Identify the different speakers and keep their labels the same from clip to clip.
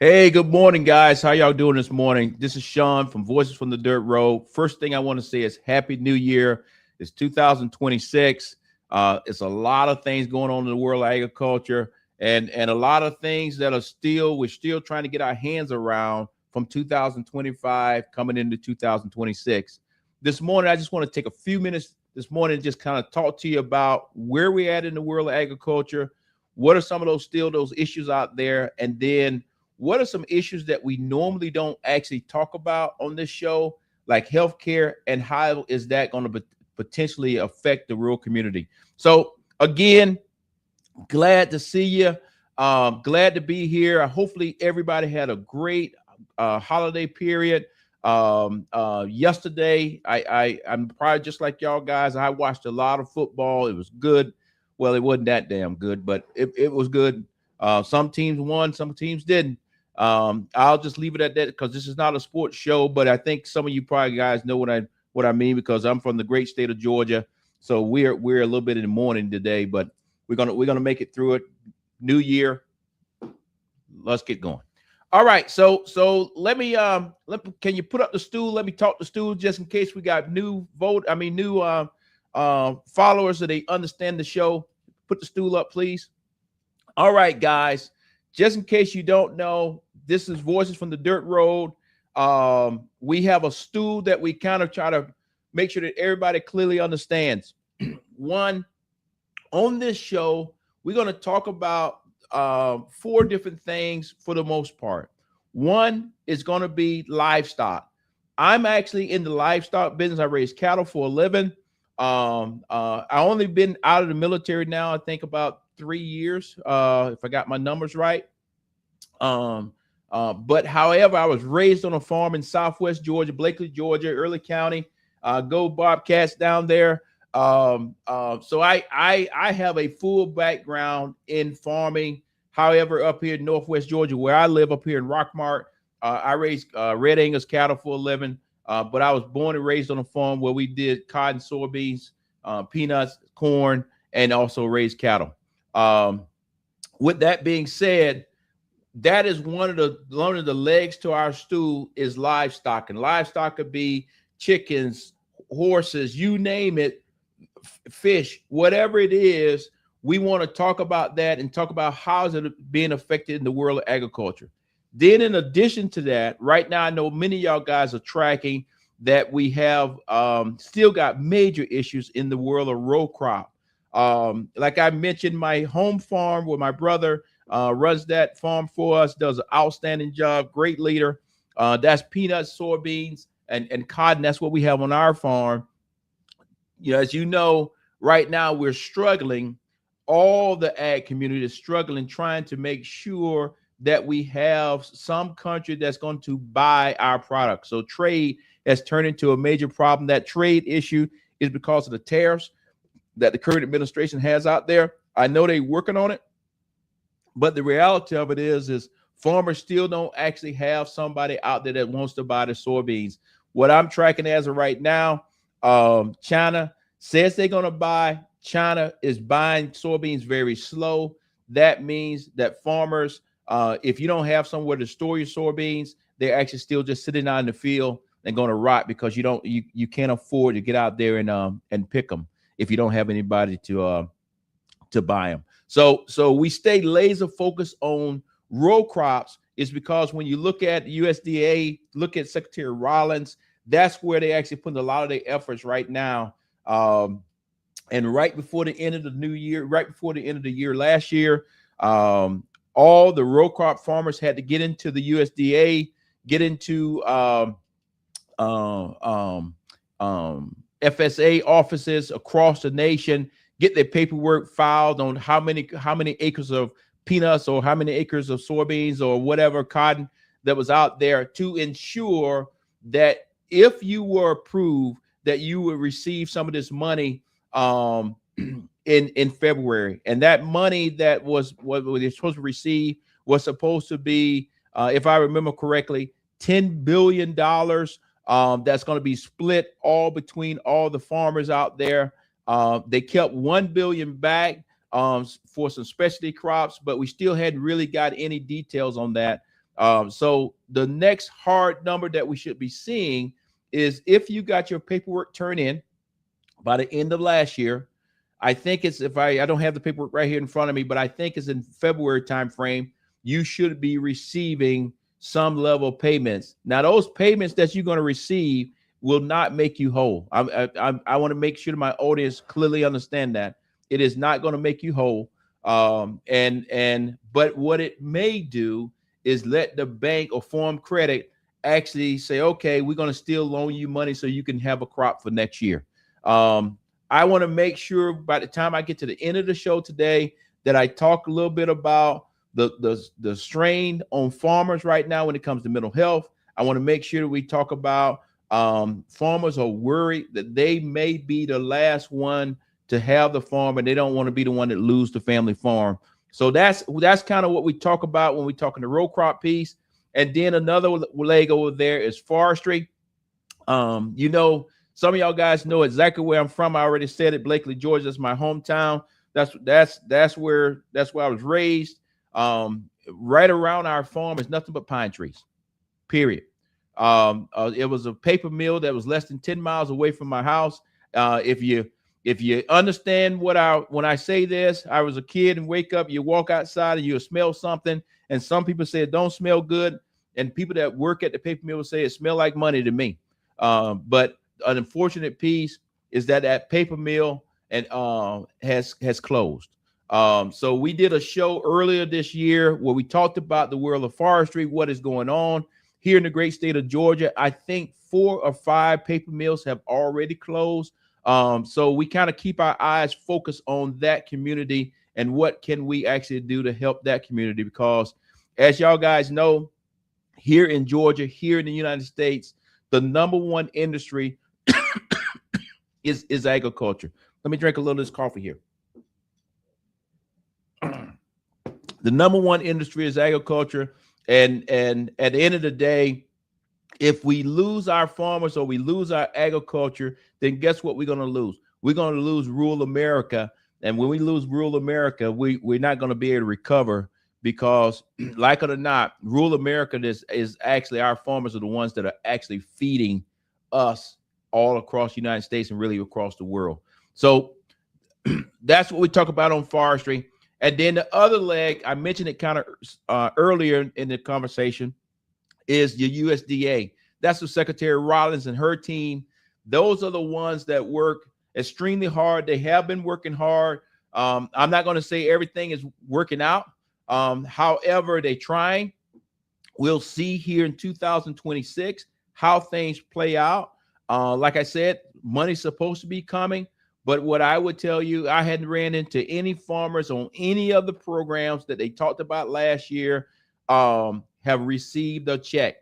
Speaker 1: Hey, good morning, guys. How y'all doing this morning? This is Shawn from Voices from the Dirt Road. First thing I want to say is Happy New Year. It's 2026. It's a lot of things going on in the world of agriculture and a lot of things that we're still trying to get our hands around from 2025 coming into 2026. This morning, I just want to take a few minutes this morning and just kind of talk to you about where we're at in the world of agriculture. What are some of those issues out there? And then what are some issues that we normally don't actually talk about on this show, like healthcare, and how is that going to potentially affect the rural community? So again, glad to see you. Glad to be here. Hopefully everybody had a great holiday period. Yesterday, I'm probably just like y'all guys. I watched a lot of football. It was good. Well, it wasn't that damn good, but it was good. Some teams won, some teams didn't. I'll just leave it at that because this is not a sports show, but I think some of you probably guys know what I mean, because I'm from the great state of Georgia. So we're a little bit in the morning today, but we're gonna make it through it. New year. Let's get going. All right. So let me can you put up the stool? Let me talk the stool just in case we got new followers so they understand the show. Put the stool up, please. All right, guys. Just in case you don't know, this is Voices from the Dirt Road. We have a stool that we kind of try to make sure that everybody clearly understands. One, on this show, we're going to talk about 4 different things for the most part. One is going to be livestock. I'm actually in the livestock business. I raise cattle for a living. I only been out of the military now, I think about 3 years, if I got my numbers right. But however, I was raised on a farm in Southwest Georgia, Blakely, Georgia, Early County. Go Bobcats down there. So I have a full background in farming. However, up here in Northwest Georgia, where I live up here in Rockmart, I raise Red Angus cattle for a living. But I was born and raised on a farm where we did cotton, soybeans, peanuts, corn, and also raised cattle. With that being said, that is one of the legs to our stool is livestock, and livestock could be chickens, horses, you name it, fish, whatever it is. We want to talk about that and talk about how is it being affected in the world of agriculture. Then in addition to that, right now, I know many of y'all guys are tracking that we have still got major issues in the world of row crop. Like I mentioned, my home farm where my brother runs that farm for us, does an outstanding job, great leader. That's peanuts, soybeans, and cotton. That's what we have on our farm. You know, as you know, right now we're struggling. All the ag community is struggling, trying to make sure that we have some country that's going to buy our product. So trade has turned into a major problem. That trade issue is because of the tariffs that the current administration has out there. I know they're working on it, but the reality of it is farmers still don't actually have somebody out there that wants to buy the soybeans. What I'm tracking as of right now, China says they're going to buy. China is buying soybeans very slow. That means that farmers, if you don't have somewhere to store your soybeans, they're actually still just sitting out in the field and going to rot because you can't afford to get out there and pick them if you don't have anybody to buy them. So we stay laser focused on row crops is because when you look at USDA, look at Secretary Rollins, that's where they actually put a lot of their efforts right now. And right before the end of the new year, right before the end of the year last year, all the row crop farmers had to get into the USDA, get into FSA offices across the nation, get their paperwork filed on how many acres of peanuts or how many acres of soybeans or whatever cotton that was out there, to ensure that if you were approved, that you would receive some of this money in February. And that money that was what they're supposed to receive was supposed to be, if I remember correctly, $10 billion. That's going to be split all between all the farmers out there. They kept $1 billion back for some specialty crops, but we still hadn't really got any details on that. So the next hard number that we should be seeing is if you got your paperwork turned in by the end of last year. I think it's, if I don't have the paperwork right here in front of me, but I think it's in February timeframe, you should be receiving some level of payments. Now, those payments that you're going to receive will not make you whole. I want to make sure that my audience clearly understand that it is not going to make you whole. But what it may do is let the bank or Farm Credit actually say, okay, we're going to still loan you money so you can have a crop for next year. I want to make sure by the time I get to the end of the show today that I talk a little bit about the strain on farmers right now when it comes to mental health. I want to make sure that we talk about farmers are worried that they may be the last one to have the farm, and they don't want to be the one that lose the family farm. So that's kind of what we talk about when we talk in the row crop piece. And then another leg over there is forestry. You know, some of y'all guys know exactly where I'm from. I already said it. Blakely, Georgia. That's my hometown. That's where I was raised. Right around our farm is nothing but pine trees. Period. It was a paper mill that was less than 10 miles away from my house. If you understand when I say this, I was a kid and wake up, you walk outside and you'll smell something, and some people say it don't smell good, and people that work at the paper mill will say it smell like money to me. But an unfortunate piece is that paper mill and has closed. So we did a show earlier this year where we talked about the world of forestry, what is going on here in the great state of Georgia. I think 4 or 5 paper mills have already closed. So we kind of keep our eyes focused on that community and what can we actually do to help that community, because as y'all guys know, here in Georgia, here in the United States, the number one industry is agriculture. Let me drink a little of this coffee here. The number one industry is agriculture. And at the end of the day, if we lose our farmers or we lose our agriculture, then guess what we're going to lose? We're going to lose rural America. And when we lose rural America, we're not going to be able to recover, because like it or not, rural America is actually, our farmers are the ones that are actually feeding us all across the United States and really across the world. So that's what we talk about on forestry. And then the other leg, I mentioned it kind of earlier in the conversation, is the USDA. That's what Secretary Rollins and her team, those are the ones that work extremely hard. They have been working hard. I'm not going to say everything is working out. However, they're trying. We'll see here in 2026 how things play out. Like I said, money's supposed to be coming. But what I would tell you, I hadn't ran into any farmers on any of the programs that they talked about last year have received a check.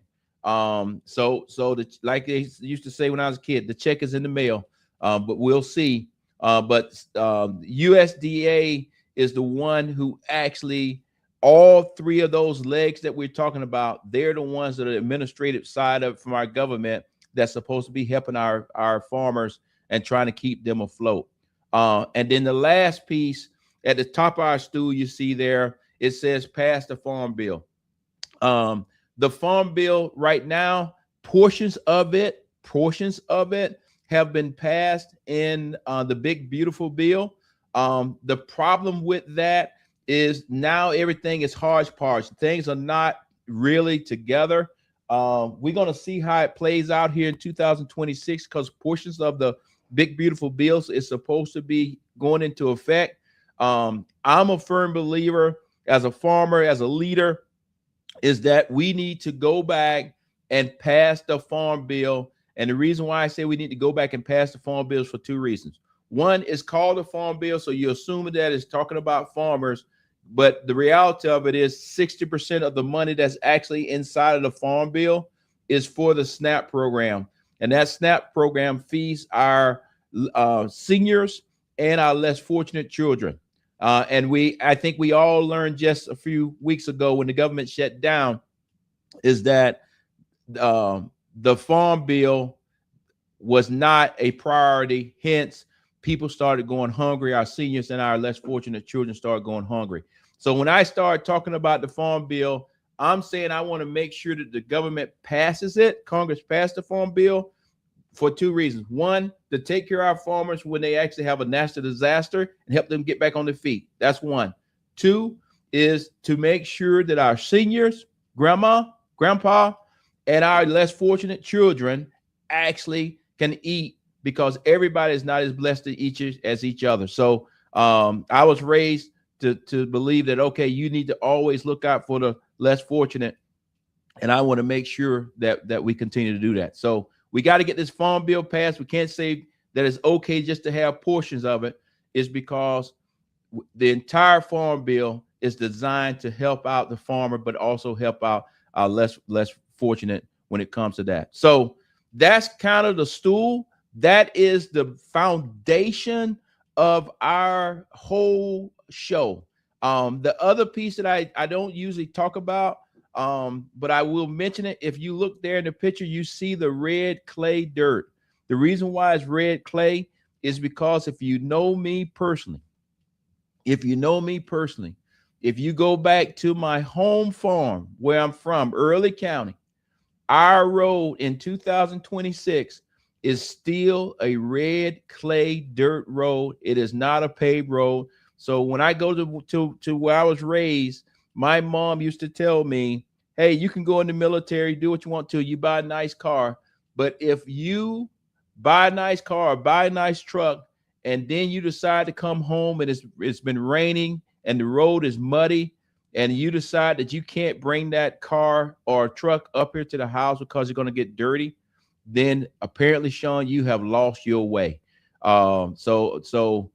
Speaker 1: Like they used to say when I was a kid, the check is in the mail. But we'll see. But USDA is the one who actually, all 3 of those legs that we're talking about, they're the ones that are the administrative side of from our government that's supposed to be helping our farmers and trying to keep them afloat. And then the last piece at the top of our stool, you see there, it says pass the farm bill. The farm bill right now, portions of it have been passed in the big, beautiful bill. The problem with that is now everything is hodgepodge. Things are not really together. We're going to see how it plays out here in 2026, because portions of the big, beautiful bills is supposed to be going into effect. I'm a firm believer, as a farmer, as a leader, is that we need to go back and pass the farm bill. And the reason why I say we need to go back and pass the farm bill is for 2 reasons. One is called the Farm Bill, so you assume that it's talking about farmers, but the reality of it is 60% of the money that's actually inside of the Farm Bill is for the SNAP program, and that SNAP program feeds our seniors and our less fortunate children. I think we all learned just a few weeks ago when the government shut down is that the Farm Bill was not a priority. Hence, people started going hungry. Our seniors and our less fortunate children started going hungry. So when I start talking about the Farm Bill, I'm saying I want to make sure that the government passes it. Congress passed the Farm Bill for two reasons. One, to take care of our farmers when they actually have a natural disaster and help them get back on their feet. That's one. Two is to make sure that our seniors, grandma, grandpa, and our less fortunate children actually can eat, because everybody is not as blessed as each other. So I was raised to believe that, okay, you need to always look out for the less fortunate. And I want to make sure that we continue to do that. So we got to get this Farm Bill passed. We can't say that it's okay just to have portions of it. It's because the entire Farm Bill is designed to help out the farmer, but also help out our less fortunate when it comes to that. So that's kind of the stool. That is the foundation of our whole show. The other piece that I don't usually talk about, but I will mention it. If you look there in the picture, you see the red clay dirt. The reason why it's red clay is because if you know me personally, if you go back to my home farm where I'm from, Early County, our road in 2026 is still a red clay dirt road. It is not a paved road. So when I go to where I was raised, my mom used to tell me, hey, you can go in the military, do what you want to, you buy a nice car. But if you buy a nice car, buy a nice truck, and then you decide to come home and it's been raining and the road is muddy, and you decide that you can't bring that car or truck up here to the house because you're going to get dirty, then apparently, Shawn, you have lost your way. So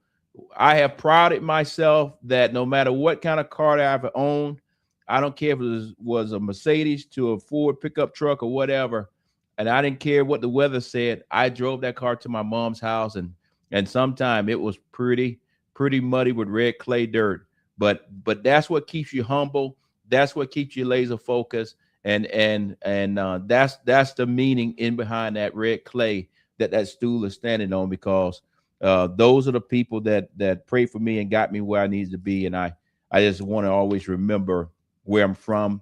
Speaker 1: I have prided myself that no matter what kind of car that I've owned, I don't care if it was a Mercedes to a Ford pickup truck or whatever, and I didn't care what the weather said. I drove that car to my mom's house, and sometime it was pretty muddy with red clay dirt. But that's what keeps you humble. That's what keeps you laser focused. And that's the meaning in behind that red clay that stool is standing on, because those are the people that prayed for me and got me where I needed to be. And I just want to always remember where I'm from.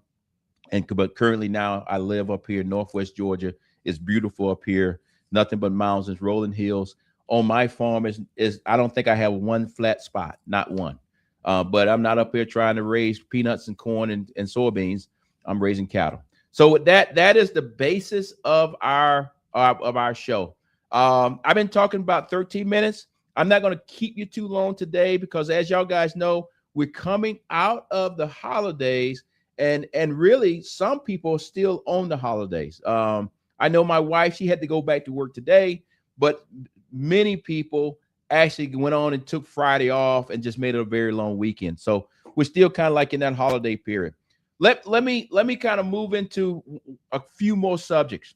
Speaker 1: But currently now I live up here in Northwest Georgia. It's beautiful up here. Nothing but mountains, rolling hills. On my farm is I don't think I have one flat spot, not one. But I'm not up here trying to raise peanuts and corn and soybeans. I'm raising cattle. So with that is the basis of our show. I've been talking about 13 minutes. I'm not going to keep you too long today because, as y'all guys know, we're coming out of the holidays, and really some people are still on the holidays. I know my wife, she had to go back to work today, but many people actually went on and took Friday off and just made it a very long weekend. So we're still kind of like in that holiday period. Let me kind of move into a few more subjects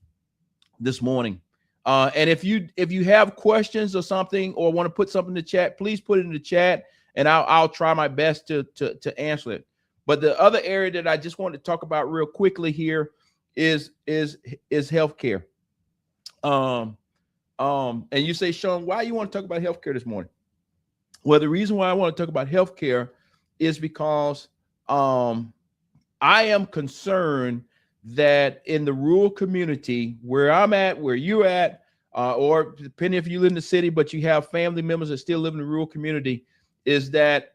Speaker 1: this morning. And if you have questions or something, or want to put something in the chat, please put it in the chat, and I'll try my best to answer it. But the other area that I just want to talk about real quickly here is healthcare. And you say, Shawn, why you want to talk about healthcare this morning? Well, the reason why I want to talk about healthcare is because I am concerned that in the rural community where I'm at, where you're at, or depending if you live in the city, but you have family members that still live in the rural community, is that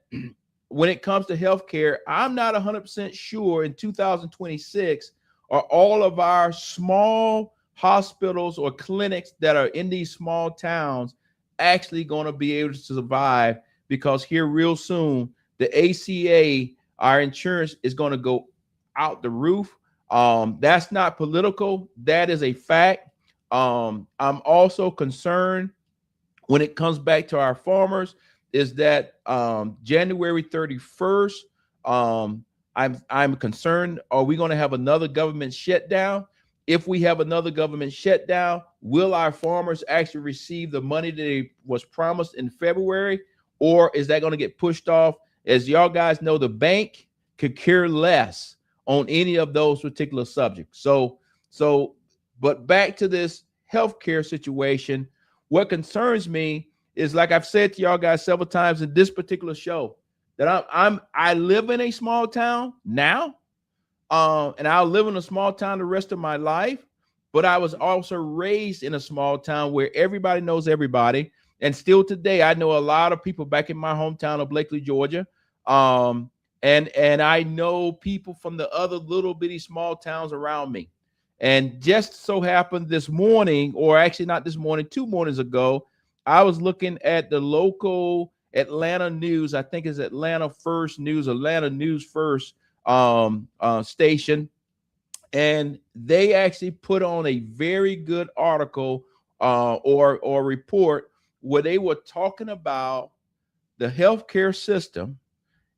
Speaker 1: when it comes to healthcare, I'm not 100% sure in 2026 are all of our small hospitals or clinics that are in these small towns actually going to be able to survive, because here real soon, the ACA, our insurance, is going to go out the roof. That's not political. That is a fact. I'm also concerned when it comes back to our farmers is that January 31st, I'm concerned, are we going to have another government shutdown? If we have another government shutdown, will our farmers actually receive the money that was promised in February, or is that going to get pushed off? As y'all guys know, the bank could care less on any of those particular subjects. But back to this healthcare situation, what concerns me is, like I've said to y'all guys several times in this particular show, that I live in a small town now, and I'll live in a small town the rest of my life. But I was also raised in a small town where everybody knows everybody, and still today I know a lot of people back in my hometown of Blakely, Georgia, and I know people from the other little bitty small towns around me. And just so happened this morning, or actually not this morning, 2 mornings ago, I was looking at the local Atlanta news. I think it's Atlanta First News, Atlanta News First station. And they actually put on a very good article or report where they were talking about the healthcare system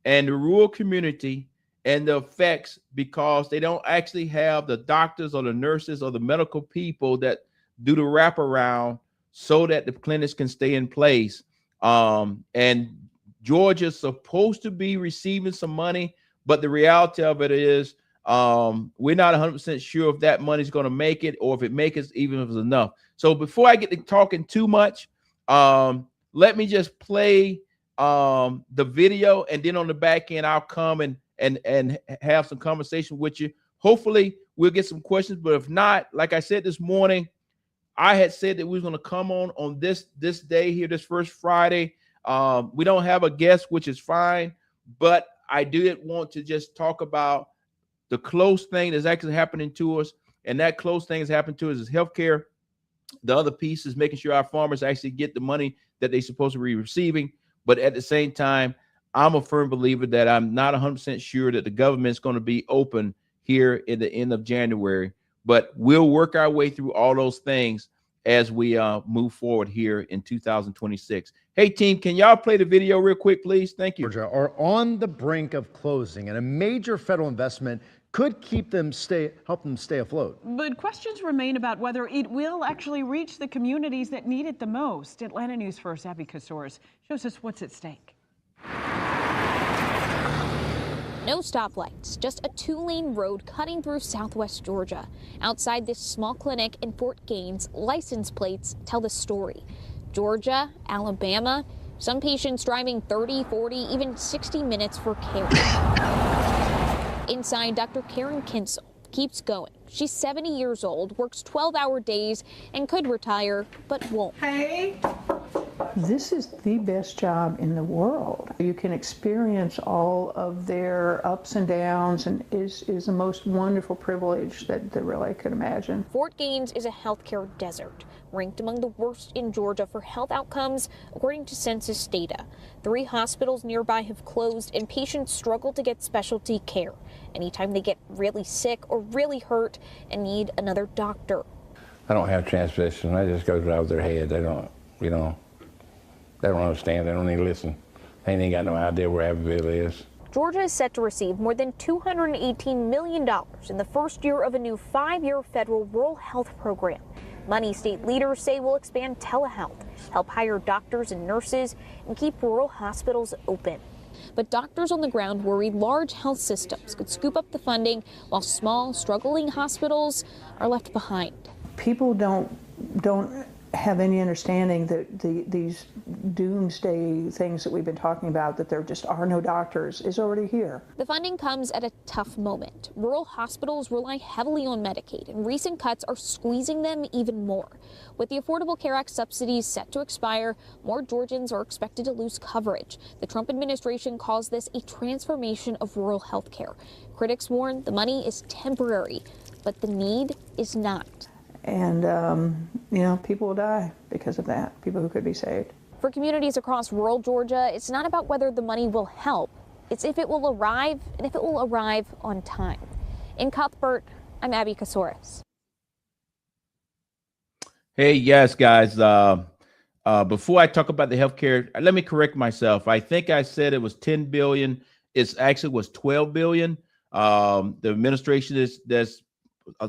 Speaker 1: and the rural community and the effects, because they don't actually have the doctors or the nurses or the medical people that do the wraparound so that the clinics can stay in place. And Georgia's supposed to be receiving some money, but the reality of it is we're not 100% sure if that money is going to make it, or if it makes it, even if it's enough. So before I get to talking too much, let me just play the video, and then on the back end, I'll come and have some conversation with you. Hopefully we'll get some questions, but if not, like I said this morning, I had said that we were going to come on this day here, this first Friday. We don't have a guest, which is fine, but I did want to just talk about the close thing that's actually happening to us, and that close thing that's happened to us is healthcare. The other piece is making sure our farmers actually get the money that they're supposed to be receiving. But at the same time, I'm a firm believer that I'm not 100% sure that the government's going to be open here in the end of January. But we'll work our way through all those things as we move forward here in 2026. Hey, team, can y'all play the video real quick, please? Thank you.
Speaker 2: Georgia are on the brink of closing, and a major federal investment could help them stay afloat.
Speaker 3: But questions remain about whether it will actually reach the communities that need it the most. Atlanta News First Abby Casores shows us what's at stake.
Speaker 4: No stoplights, just a 2-lane road cutting through southwest Georgia. Outside this small clinic in Fort Gaines, license plates tell the story. Georgia, Alabama, some patients driving 30, 40, even 60 minutes for care. Inside, Dr. Karen Kinsel keeps going. She's 70 years old, works 12-hour days, and could retire, but won't.
Speaker 5: Hey. This is the best job in the world. You can experience all of their ups and downs, and is the most wonderful privilege that really I could imagine.
Speaker 4: Fort Gaines is a healthcare desert, ranked among the worst in Georgia for health outcomes, according to census data. 3 hospitals nearby have closed, and patients struggle to get specialty care anytime they get really sick or really hurt and need another doctor.
Speaker 6: I don't have transportation. I just goes out of their head. They don't understand. They don't even listen. They ain't got no idea where Abbeville is.
Speaker 4: Georgia is set to receive more than $218 million in the first year of a new 5-year federal rural health program. Money state leaders say will expand telehealth, help hire doctors and nurses, and keep rural hospitals open. But doctors on the ground worry large health systems could scoop up the funding while small, struggling hospitals are left behind.
Speaker 5: People don't have any understanding that these doomsday things that we've been talking about, that there just are no doctors, is already here.
Speaker 4: The funding comes at a tough moment. Rural hospitals rely heavily on Medicaid, and recent cuts are squeezing them even more. With the Affordable Care Act subsidies set to expire, more Georgians are expected to lose coverage. The Trump administration calls this a transformation of rural health care. Critics warn the money is temporary, but the need is not.
Speaker 5: And, people will die because of that, people who could be saved.
Speaker 4: For communities across rural Georgia, it's not about whether the money will help. It's if it will arrive, and if it will arrive on time. In Cuthbert, I'm Abby Casores.
Speaker 1: Hey, yes, guys. before I talk about the healthcare, let me correct myself. I think I said it was 10 billion. It's actually was 12 billion. The administration is that's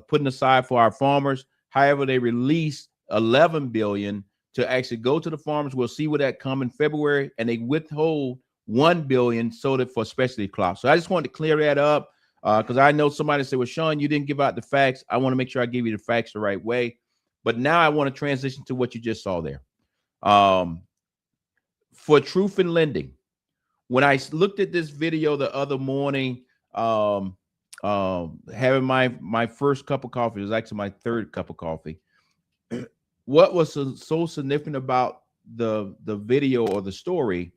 Speaker 1: putting aside for our farmers. However, they released 11 billion to actually go to the farmers. We'll see where that come in February, and they withhold 1 billion so that for specialty crops. So I just wanted to clear that up because I know somebody said, well, Shawn, you didn't give out the facts. I want to make sure I give you the facts the right way. But now I want to transition to what you just saw there. For truth in lending, when I looked at this video the other morning, having my first cup of coffee, it was actually my third cup of coffee. What was so significant about the video or the story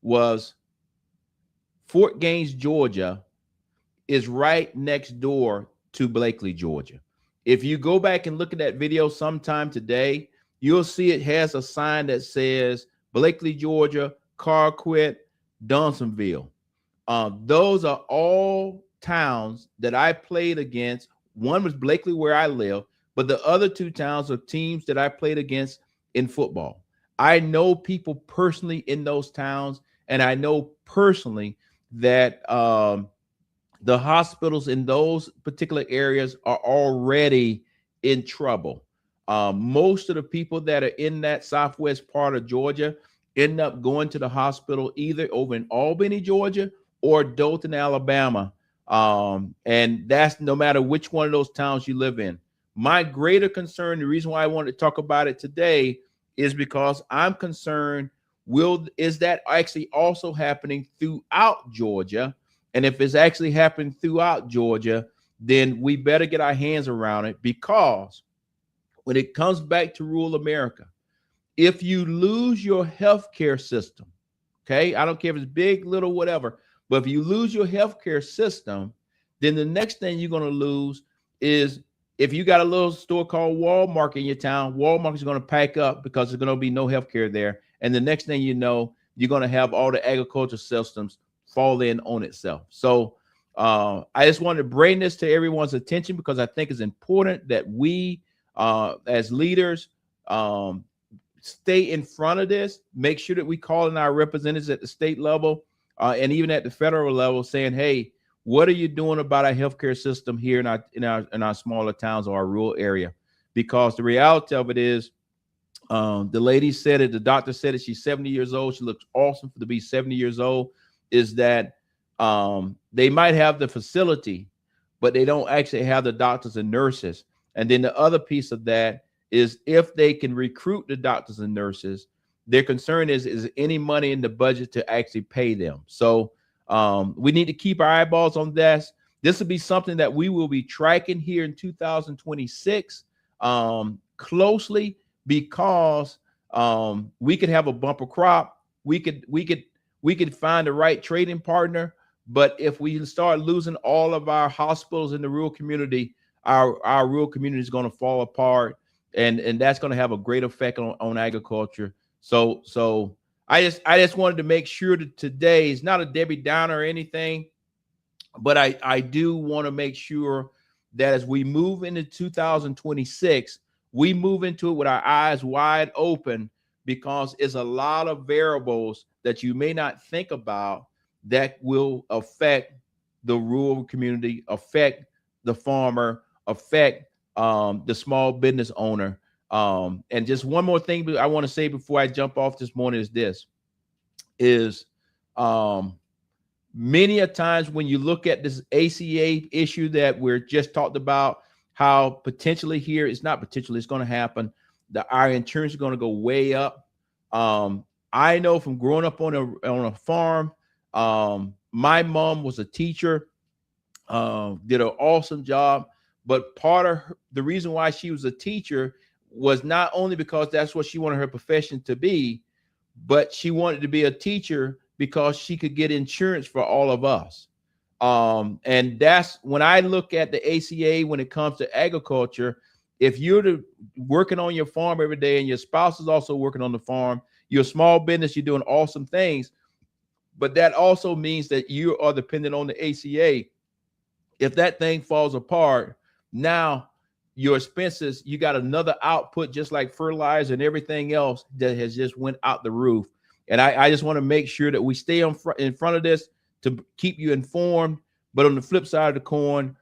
Speaker 1: was Fort Gaines, Georgia is right next door to Blakely, Georgia. If you go back and look at that video sometime today, you'll see it has a sign that says Blakely, Georgia, Carquet, Donsonville. Those are all towns that I played against. One was Blakely, where I live, but the other two towns are teams that I played against in football. I know people personally in those towns, and I know personally that the hospitals in those particular areas are already in trouble. Most of the people that are in that southwest part of Georgia end up going to the hospital either over in Albany, Georgia, or Dothan, Alabama. And that's no matter which one of those towns you live in. My greater concern, the reason why I wanted to talk about it today, is because I'm concerned, is that actually also happening throughout Georgia? And if it's actually happening throughout Georgia, then we better get our hands around it, because when it comes back to rural America, if you lose your healthcare system, okay, I don't care if it's big, little, whatever, but if you lose your healthcare system, then the next thing you're going to lose is, if you got a little store called Walmart in your town, Walmart is going to pack up because there's going to be no healthcare there. And the next thing you know, you're going to have all the agriculture systems fall in on itself. So I just wanted to bring this to everyone's attention, because I think it's important that we, as leaders, stay in front of this, make sure that we call in our representatives at the state level and even at the federal level, saying, hey, what are you doing about our healthcare system here in our smaller towns or our rural area? Because the reality of it is, the lady said it, the doctor said it, she's 70 years old. She looks awesome to be 70 years old. Is that they might have the facility, but they don't actually have the doctors and nurses. And then the other piece of that is, if they can recruit the doctors and nurses, their concern is any money in the budget to actually pay them. So we need to keep our eyeballs on this. This will be something that we will be tracking here in 2026 closely, because we could have a bumper crop. We could find the right trading partner, but if we start losing all of our hospitals in the rural community, our rural community is going to fall apart, and that's going to have a great effect on agriculture. So I just wanted to make sure that today is not a Debbie Downer or anything, but I do want to make sure that as we move into 2026, we move into it with our eyes wide open, because it's a lot of variables that you may not think about that will affect the rural community, affect the farmer, affect the small business owner. And just one more thing I want to say before I jump off this morning is many a times when you look at this ACA issue that we're just talked about, how potentially here, it's not potentially, it's going to happen, our insurance is going to go way up. I know from growing up on a farm, my mom was a teacher, did an awesome job, but part of the reason why she was a teacher was not only because that's what she wanted her profession to be, but she wanted to be a teacher because she could get insurance for all of us. And that's when I look at the ACA when it comes to agriculture. If you're working on your farm every day and your spouse is also working on the farm, you're a small business, you're doing awesome things, but that also means that you are dependent on the ACA. If that thing falls apart, now your expenses, you got another output just like fertilizer and everything else that has just went out the roof. And I just want to make sure that we stay in front of this to keep you informed. But on the flip side of the coin,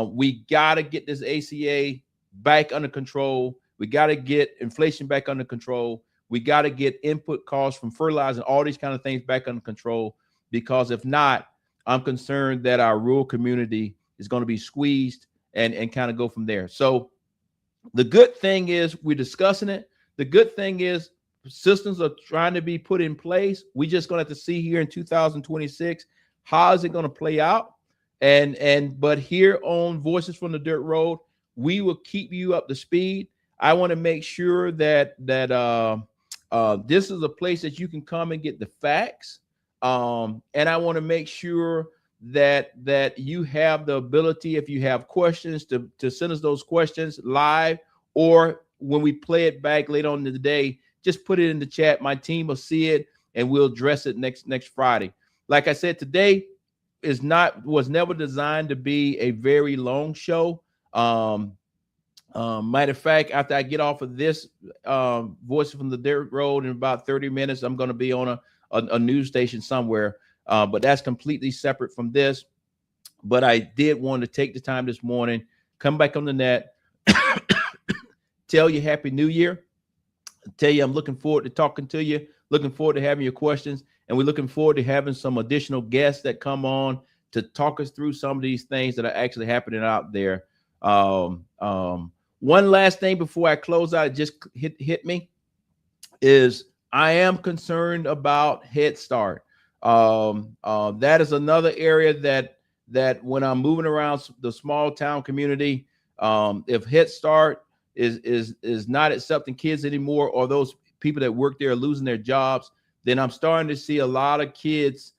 Speaker 1: we got to get this ACA back under control. We got to get inflation back under control. We got to get input costs from fertilizer and all these kind of things back under control, because if not, I'm concerned that our rural community is going to be squeezed and kind of go from there. So the good thing is we're discussing it. The good thing is systems are trying to be put in place. We just going to have to see here in 2026, how is it going to play out? But here on Voices from the Dirt Road, we will keep you up to speed. I want to make sure that this is a place that you can come and get the facts. And I want to make sure that you have the ability, if you have questions, to send us those questions live, or when we play it back later on in the day, just put it in the chat. My team will see it and we'll address it next Friday. Like I said, today was never designed to be a very long show. Matter of fact, after I get off of this Voice from the Dirt Road in about 30 minutes, I'm going to be on a news station somewhere. But that's completely separate from this. But I did want to take the time this morning, come back on the net, tell you Happy New Year, tell you I'm looking forward to talking to you, looking forward to having your questions, and we're looking forward to having some additional guests that come on to talk us through some of these things that are actually happening out there. One last thing before I close out, it just hit me, is I am concerned about Head Start. That is another area that when I'm moving around the small town community, if Head Start is not accepting kids anymore, or those people that work there are losing their jobs, then I'm starting to see a lot of kids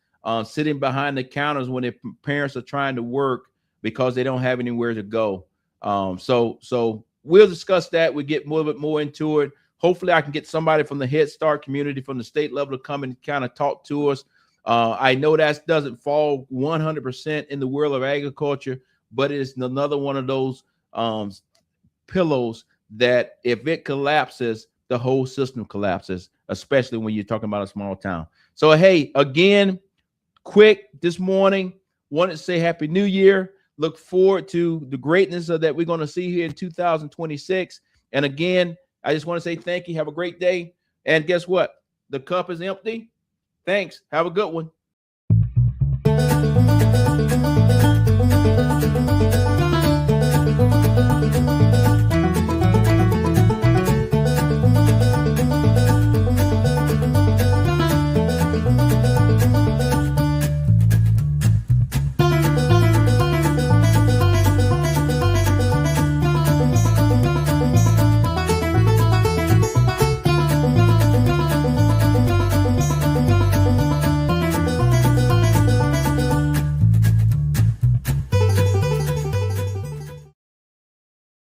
Speaker 1: sitting behind the counters when their parents are trying to work because they don't have anywhere to go. So we'll discuss that. We get a little bit more into it. Hopefully I can get somebody from the Head Start community from the state level to come and kind of talk to us. I know that doesn't fall 100% in the world of agriculture, but it's another one of those pillows that if it collapses, the whole system collapses, especially when you're talking about a small town. So, hey, again, quick this morning, wanted to say Happy New Year. Look forward to the greatness that we're going to see here in 2026. And again, I just want to say thank you. Have a great day. And guess what? The cup is empty. Thanks. Have a good one.